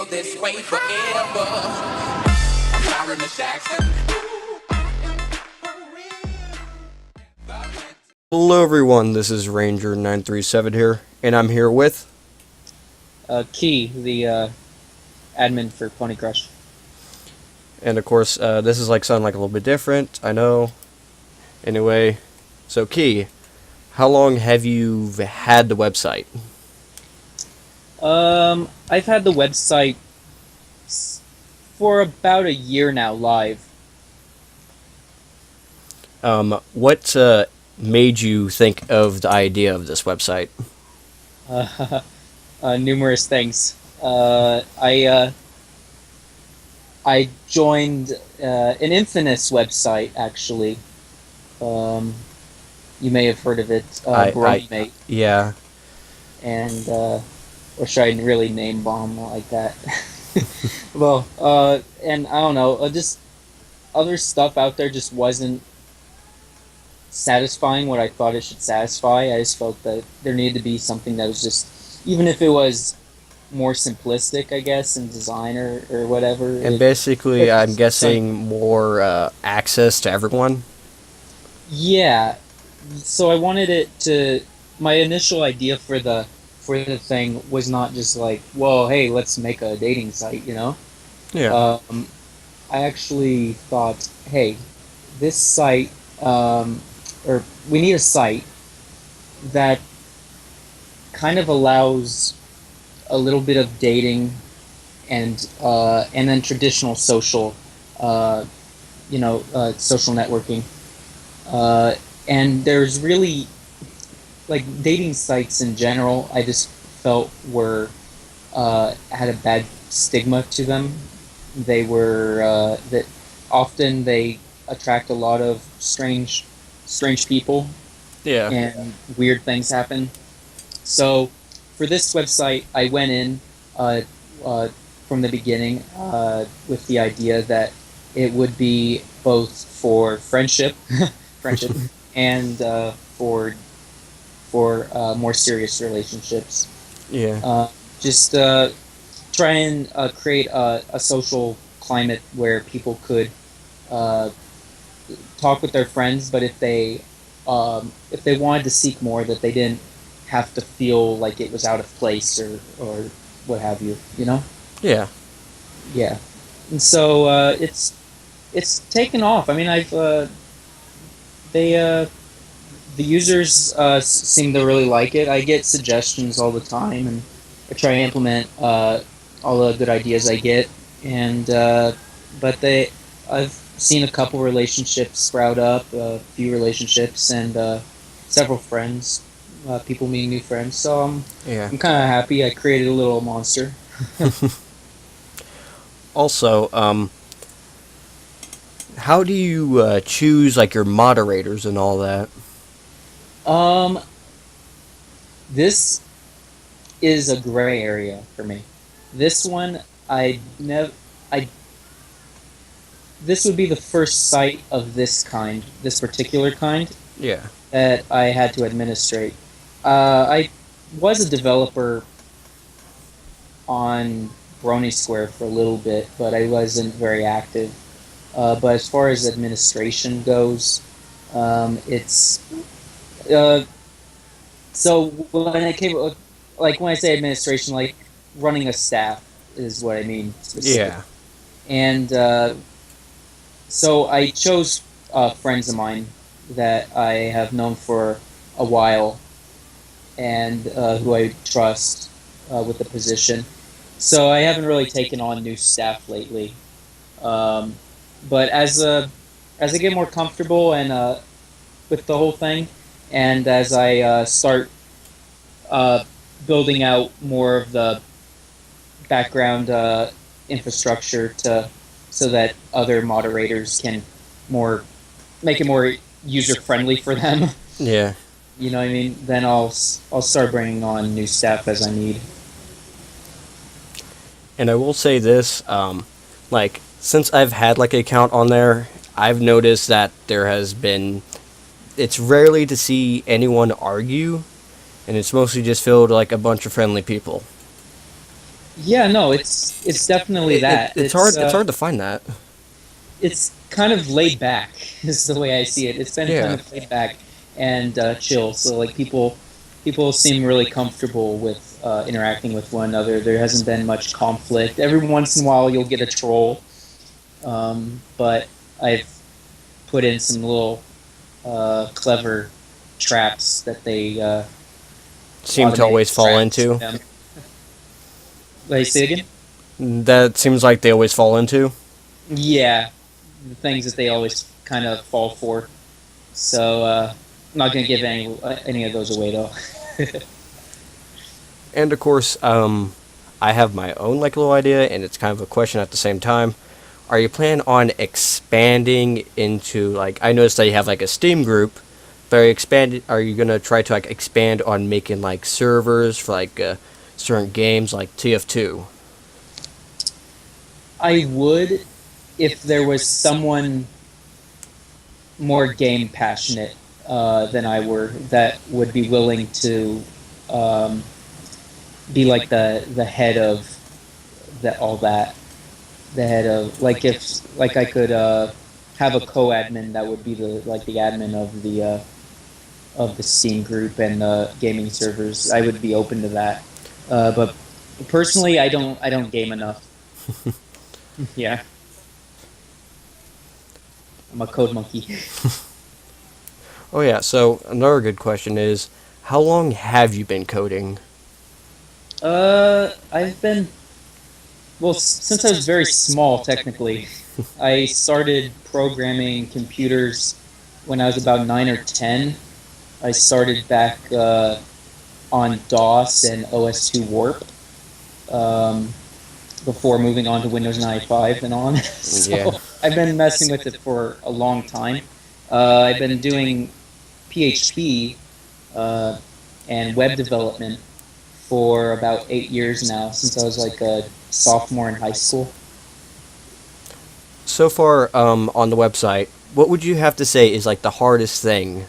this way forever. I'm sorry, Miss Jackson. Hello everyone, this is Ranger937 here, and I'm here with... Key, the admin for Ponycrush. And of course, this is sounding like a little bit different, I know. Anyway, so Key, how long have you had the website? I've had the website for about a year now live. What made you think of the idea of this website? Numerous things. I joined an Infamous website, actually. You may have heard of it, Bromate. Yeah. And, or should I really name bomb like that? Well, and I don't know, just other stuff out there just wasn't satisfying what I thought it should satisfy. I just felt that there needed to be something that was just, even if it was more simplistic, I guess, in design or whatever. And basically, I'm guessing more access to everyone? Yeah. So I wanted it to... My initial idea for the thing was not just like, well, hey, let's make a dating site, you know? Yeah. I actually thought, hey, this site, or we need a site that kind of allows a little bit of dating and then traditional social, social networking. And there's really, dating sites in general, I just felt had a bad stigma to them. They were, that often they attract a lot of strange people. Yeah. And weird things happen. So for this website, I went in from the beginning with the idea that it would be both for friendship, and for more serious relationships. Yeah. Just try and create a social climate where people could talk with their friends, but if they wanted to seek more, that they didn't have to feel like it was out of place or what have you, you know? Yeah. Yeah. And so it's taken off. I mean, the users seem to really like it. I get suggestions all the time, and I try to implement all the good ideas I get. And but I've seen a couple relationships sprout up, a few relationships, and several friends, people meeting new friends. So I'm kind of happy. I created a little monster. Also, how do you choose your moderators and all that? This is a gray area for me. This one, this would be the first site of this kind, this particular kind. Yeah. That I had to administrate. I was a developer on Brony Square for a little bit, but I wasn't very active. But as far as administration goes, it's... so when I came... when I say administration, running a staff is what I mean. Yeah. And so I chose friends of mine that I have known for a while and who I trust with the position. So I haven't really taken on new staff lately. But as I get more comfortable and with the whole thing, and as I start building out more of the background infrastructure so that other moderators can make it more user friendly for them. Yeah. You know what I mean? Then I'll start bringing on new staff as I need. And I will say this, since I've had an account on there, I've noticed that it's rarely to see anyone argue, and it's mostly just filled a bunch of friendly people. Yeah, no, it's definitely that. It's hard. It's hard to find that. It's kind of laid back is the way I see it. It's been kind Yeah. of laid back and chill. So like people seem really comfortable with interacting with one another. There hasn't been much conflict. Every once in a while you'll get a troll, but I've put in some little clever traps that they Seem to automated always fall traps to into. them. Wait, say again? That seems like they always fall into. Yeah, the things that they always kind of fall for. So I'm not gonna give any of those away though. And of course, I have my own like little idea, and it's kind of a question at the same time. Are you planning on expanding into like? I noticed that you have like a Steam group, but are you gonna try to like expand on making like servers for like certain games like TF2? I would if there was someone more game passionate than I were that would be willing to um, be like the head of that all that the head of like if like I could have a co-admin that would be the admin of the Steam group and the gaming servers. I would be open to that. But personally, I don't game enough. Yeah, I'm a code monkey. Oh yeah. So another good question is, how long have you been coding? I've been well since I was very small. Technically, I started programming computers when I was about 9 or 10. I started back on DOS and OS2 Warp um, before moving on to Windows 95 and on. Yeah. So I've been messing with it for a long time. I've been doing PHP uh, and web development for about 8 years now, since I was like a sophomore in high school. So far, on the website, what would you have to say is like the hardest thing?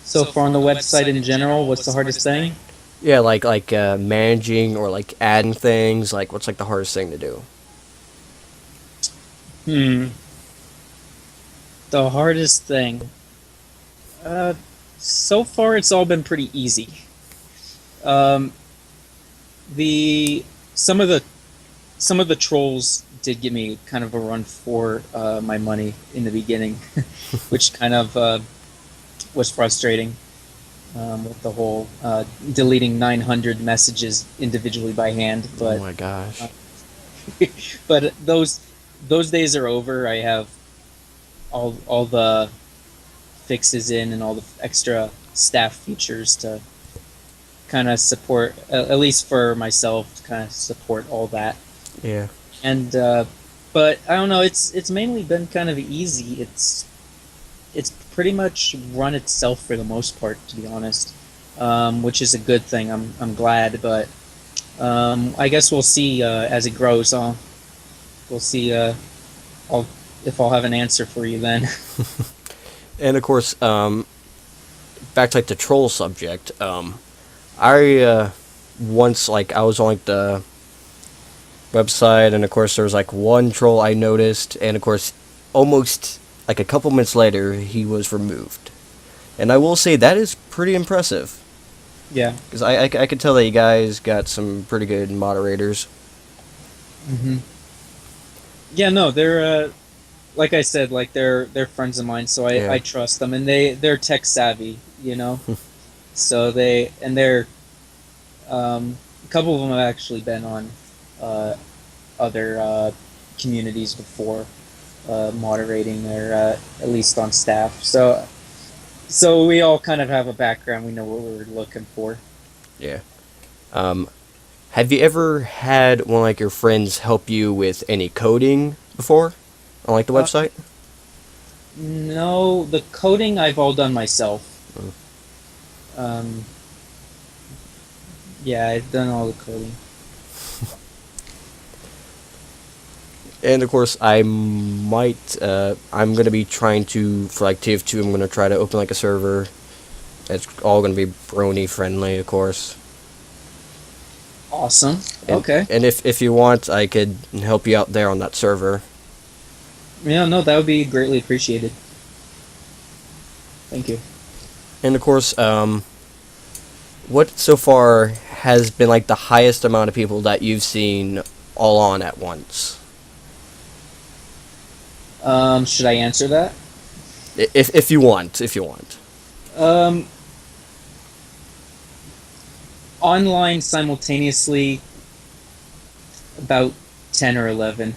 So far on the website in general, what's the hardest thing? Yeah, like managing or like adding things. Like, what's like the hardest thing to do? Hmm. The hardest thing. Uh, so far it's all been pretty easy. Um, the some of the some of the trolls did give me kind of a run for my money in the beginning, which kind of was frustrating with the whole deleting 900 messages individually by hand. Oh But my gosh. uh, but those days are over. I have all the fixes in and all the extra staff features to kind of support, at least for myself, to kind of support all that. Yeah. And but I don't know. It's mainly been kind of easy. It's pretty much run itself for the most part, to be honest, which is a good thing. I'm glad, but I guess we'll see as it grows. We'll see. I'll if I'll have an answer for you then. And of course, back to like the troll subject. I once like I was on like the website, and of course there was like one troll I noticed, and of course, almost like a couple minutes later, he was removed. And I will say that is pretty impressive, Yeah. because I could tell that you guys got some pretty good moderators. Hmm. Yeah. No, they're like I said, like they're friends of mine, so Yeah. I trust them, and they're tech savvy, you know. So they're a couple of them have actually been on uh, other communities before, moderating or at least on staff. So we all kind of have a background. We know what we're looking for. Yeah. Um, have you ever had one of like your friends help you with any coding before on like the Uh, website? no, the coding I've all done myself. Mm. Um, yeah, I've done all the coding. And of course, I'm gonna be trying to for like TF2. I'm gonna try to open like a server. It's all gonna be brony friendly, of course. Awesome. And, Okay. and if you want, I could help you out there on that server. Yeah, no, that would be greatly appreciated. Thank you. And of course, what so far has been like the highest amount of people that you've seen all on at once? Should I answer that? If you want, if you want. Um, online simultaneously, about 10 or 11.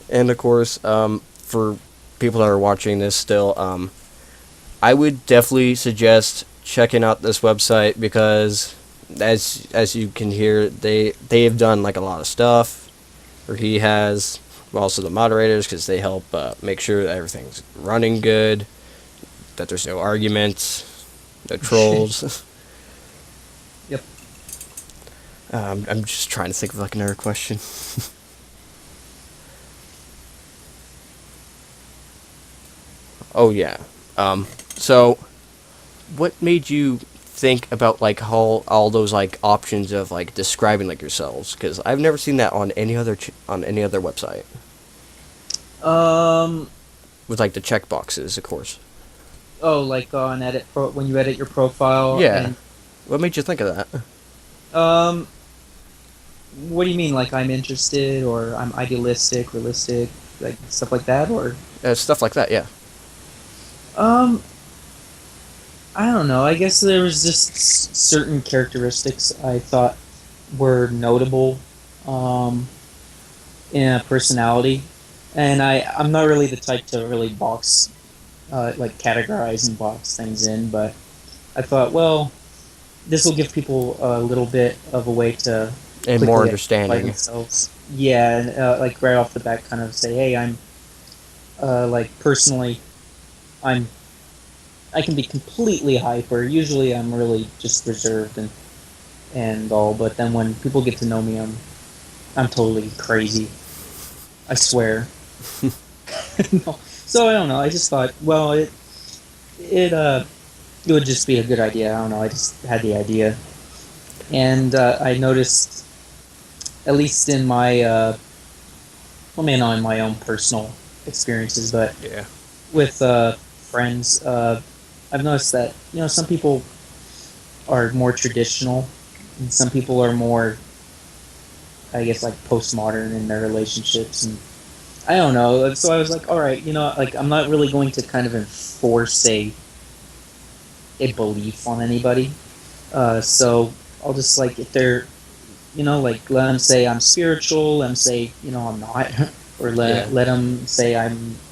And of course, for people that are watching this still, I would definitely suggest checking out this website because, as you can hear, they have done like a lot of stuff, or he has. Also the moderators because they help make sure that everything's running good, that there's no arguments, no trolls. Yep. I'm just trying to think of like another question. Oh yeah. So what made you think about like all those like options of like describing like yourselves? Because I've never seen that on any other on any other website Um, with like the check boxes, of course. oh, like on when you edit your profile Yeah. and What made you think of that? um, what do you mean? Like I'm interested or I'm idealistic, realistic, like stuff like that, or Stuff like that. Yeah. um, I don't know. I guess there was just certain characteristics I thought were notable, um, in a personality, and I'm not really the type to really like categorize and box things in, but I thought, well, this will give people a little bit of a way to And more quickly identify understanding. themselves. Yeah, and like right off the bat, kind of say, hey, I'm like personally, I'm I can be completely hyper. Usually, I'm really just reserved and all. But then when people get to know me, I'm totally crazy. I swear. No. So I don't know. I just thought, well, it would just be a good idea. I don't know. I just had the idea, and I noticed, at least in my, well, maybe not in my own personal experiences, but Yeah. with friends, I've noticed that some people are more traditional, and some people are more, I guess, like postmodern in their relationships, and I don't know. So I was like, all right, like I'm not really going to kind of enforce a belief on anybody. So I'll just like if they're like let them say I'm spiritual, let them say I'm not, or Yeah. let them say I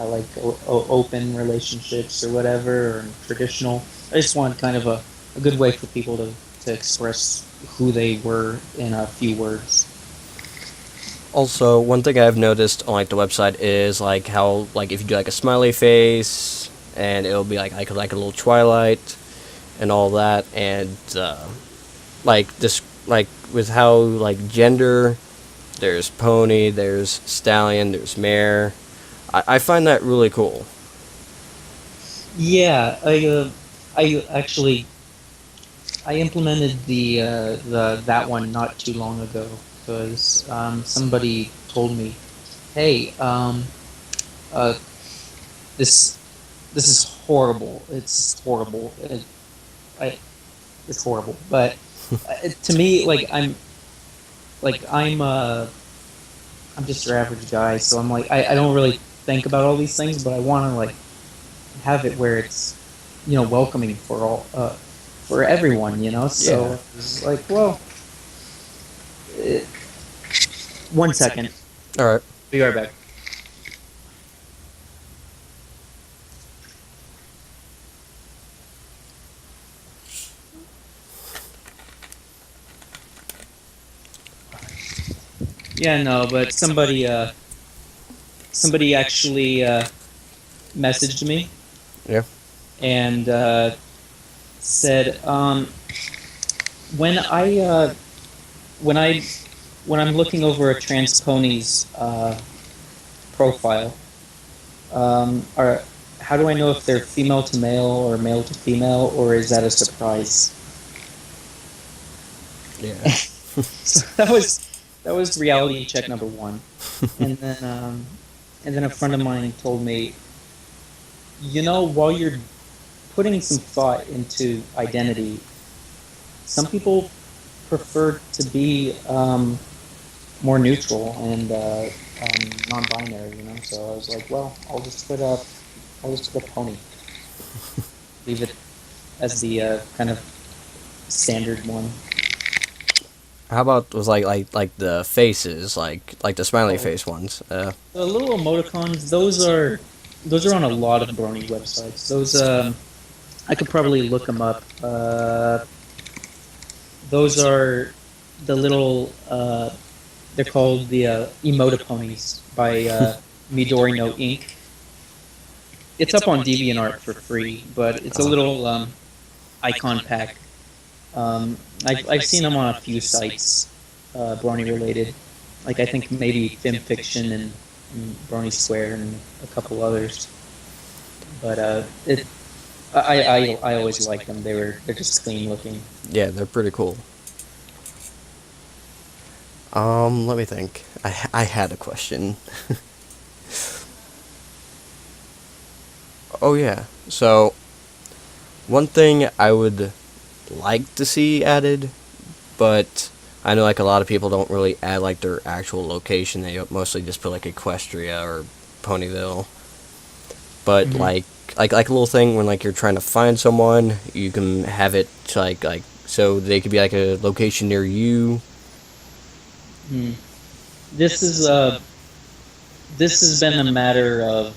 like open relationships or whatever, or traditional. I just want kind of a good way for people to express who they were in a few words. Also, one thing I've noticed on like the website is like how like if you do like a smiley face and it'll be like a little twilight and all that, and like this like with how like gender, there's pony, there's stallion, there's mare. I find that really cool. Yeah, I actually I implemented the that one not too long ago because somebody told me, hey, uh, this this is horrible. It's horrible. I, it's horrible. But to me, like I'm just your average guy, so I'm like I don't really think about all these things, but I want to like have it where it's welcoming for all for everyone. So Yeah. it's like, well, it, 1 second, All right. be right back. Yeah, no, but somebody actually messaged me Yeah. and said, when I when I when I'm looking over a trans pony's profile, are how do I know if they're female to male or male to female, or is that a surprise? Yeah. So that was reality check number one. And then a friend of mine told me, you know, while you're putting some thought into identity, some people prefer to be more neutral and non-binary. You know, so I was like, well, I'll just put a pony. Leave it as the kind of standard one. How about was like the faces, like the smiley Oh, face ones? the little emoticons, those are on a lot of Brony websites. Those I could probably look them up. Those are the little they're called the Emotiponies by Midori no Inc. It's up on DeviantArt for free, but it's a little icon pack. I've seen them on a few sites, Brony related. Like I think maybe FimFiction and Brony Square and a couple others. But I always liked them. They're just clean looking. Yeah, they're pretty cool. Let me think. I had a question. Oh yeah. So one thing I would like to see added, but I know like a lot of people don't really add like their actual location. They mostly just put like Equestria or Ponyville. But Mhm. like a little thing when like you're trying to find someone, you can have it to, like so they could be like a location near you. Hmm. This is this has been a matter of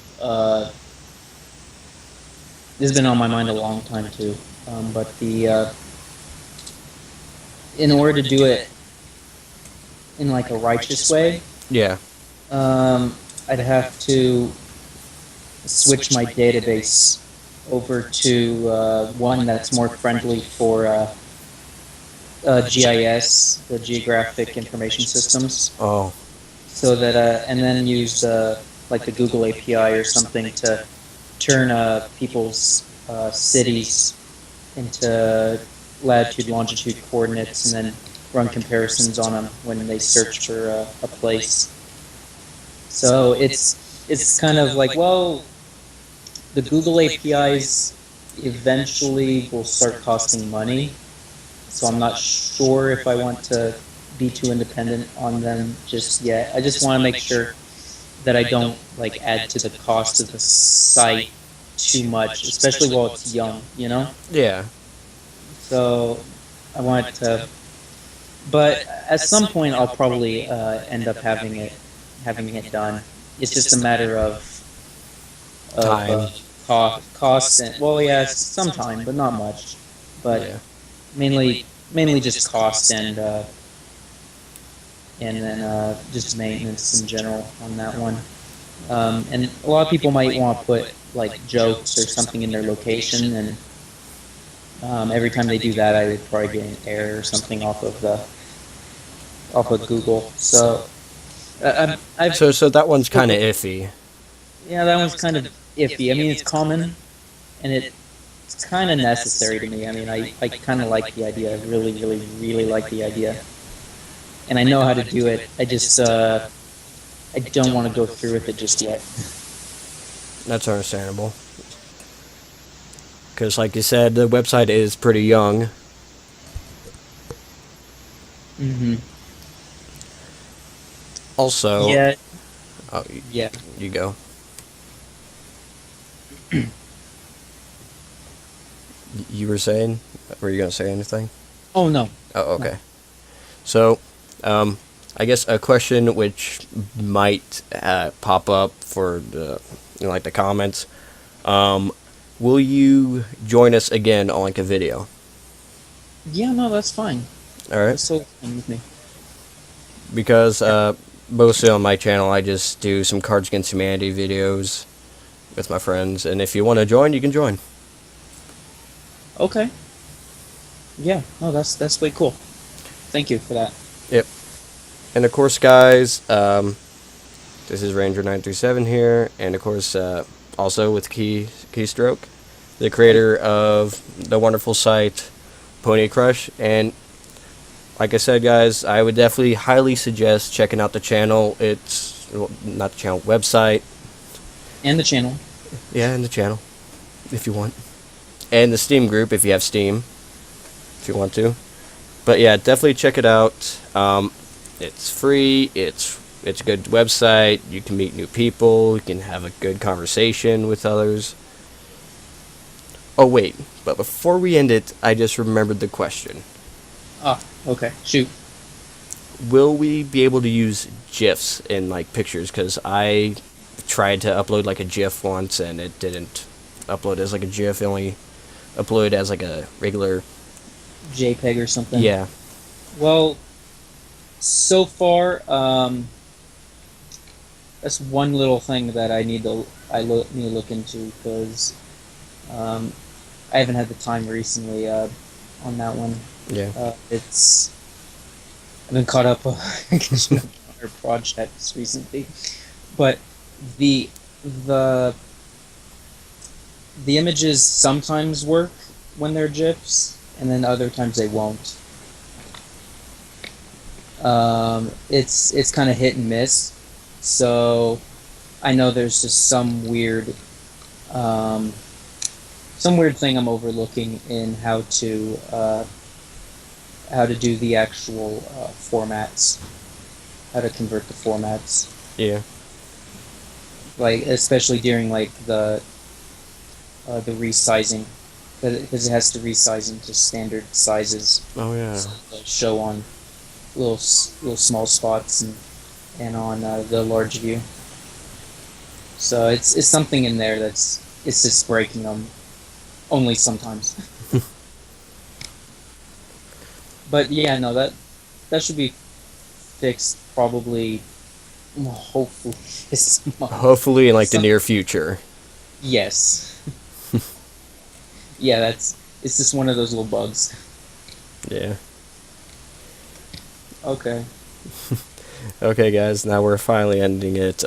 this has been on my mind a long time too. But the in order to do it in like a righteous way, Yeah. I'd have to switch my database over to one that's more friendly for GIS, the Geographic Information Systems, Oh. so that and then use like the Google API or something to turn people's cities into latitude, longitude coordinates, and then run comparisons on them when they search for a place. So it's kind of like, well, the Google APIs eventually will start costing money, so I'm not sure if I want to be too independent on them just yet. I just want to make sure that I don't like add to the cost of the site too much, especially while it's young, you know? Yeah. So I want to, but at some point I'll probably end up having it done. It's just a matter of Time. cost and, well, yeah, some time, but not much. But Yeah. mainly just cost and then just maintenance in general on that one. And a lot of people might want to put like jokes or something in their location, and every time they do that, I would probably get an error or something off of Google. So I've So that one's kind of iffy. yeah, that one's kind of iffy. I mean, it's common, and it's kind of necessary to me. I mean, I kind of like the idea. I really like the idea, and I know how to do it. I just I don't want to go through with it just yet. That's understandable. Because, like you said, the website is pretty young. Mm-hmm. Also, Yeah. oh, Yeah. you go. You were saying? Were you gonna say anything? Oh no. Oh, okay. So, I guess a question which might pop up for the, like the comments. Will you join us again on like a video? Yeah, no, that's fine. All right. That's so fine with me. Because mostly on my channel, I just do some Cards Against Humanity videos with my friends, and if you want to join, you can join. Okay. Yeah, no, that's way cool. Thank you for that. Yep. And of course, guys, this is Ranger937 here, and of course, also with Keystroke, the creator of the wonderful site Ponycrush, and like I said, guys, I would definitely highly suggest checking out the channel. It's, well, not the channel, website. And the channel. Yeah, and the channel, if you want. And the Steam group, if you have Steam, if you want to. But yeah, definitely check it out. It's free. It's a good website. You can meet new people. You can have a good conversation with others. Oh wait, but before we end it, I just remembered the question. Ah, okay. Shoot. Will we be able to use GIFs in like pictures? Because I tried to upload like a GIF once and it didn't upload as like a GIF. It only uploaded as like a regular. JPEG or something. Yeah. Well, so far, that's one little thing that I need to look into, because I haven't had the time recently on that one. Yeah. I've been caught up on other projects recently, but the images sometimes work when they're GIFs, and then other times they won't. It's kind of hit and miss. So I know there's just some weird thing I'm overlooking in how to do the actual formats, how to convert the formats. Yeah. Like, especially during like the resizing, because it has to resize into standard sizes. Oh yeah. So it'll show on little small spots and on the large view. So it's something in there it's just breaking them, only sometimes. But yeah, no, that should be fixed probably, hopefully this month. Hopefully in like the near future. Yes. Yeah, it's just one of those little bugs. Yeah. Okay. Okay, guys, now we're finally ending it.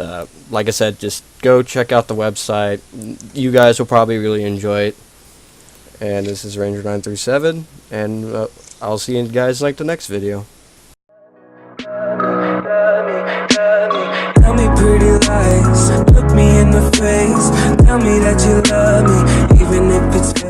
Like I said, just go check out the website. You guys will probably really enjoy it. And this is Ranger937, and I'll see you guys like the next video. Tell me pretty lies, look me in the face, tell me that you love me, even if it's fake.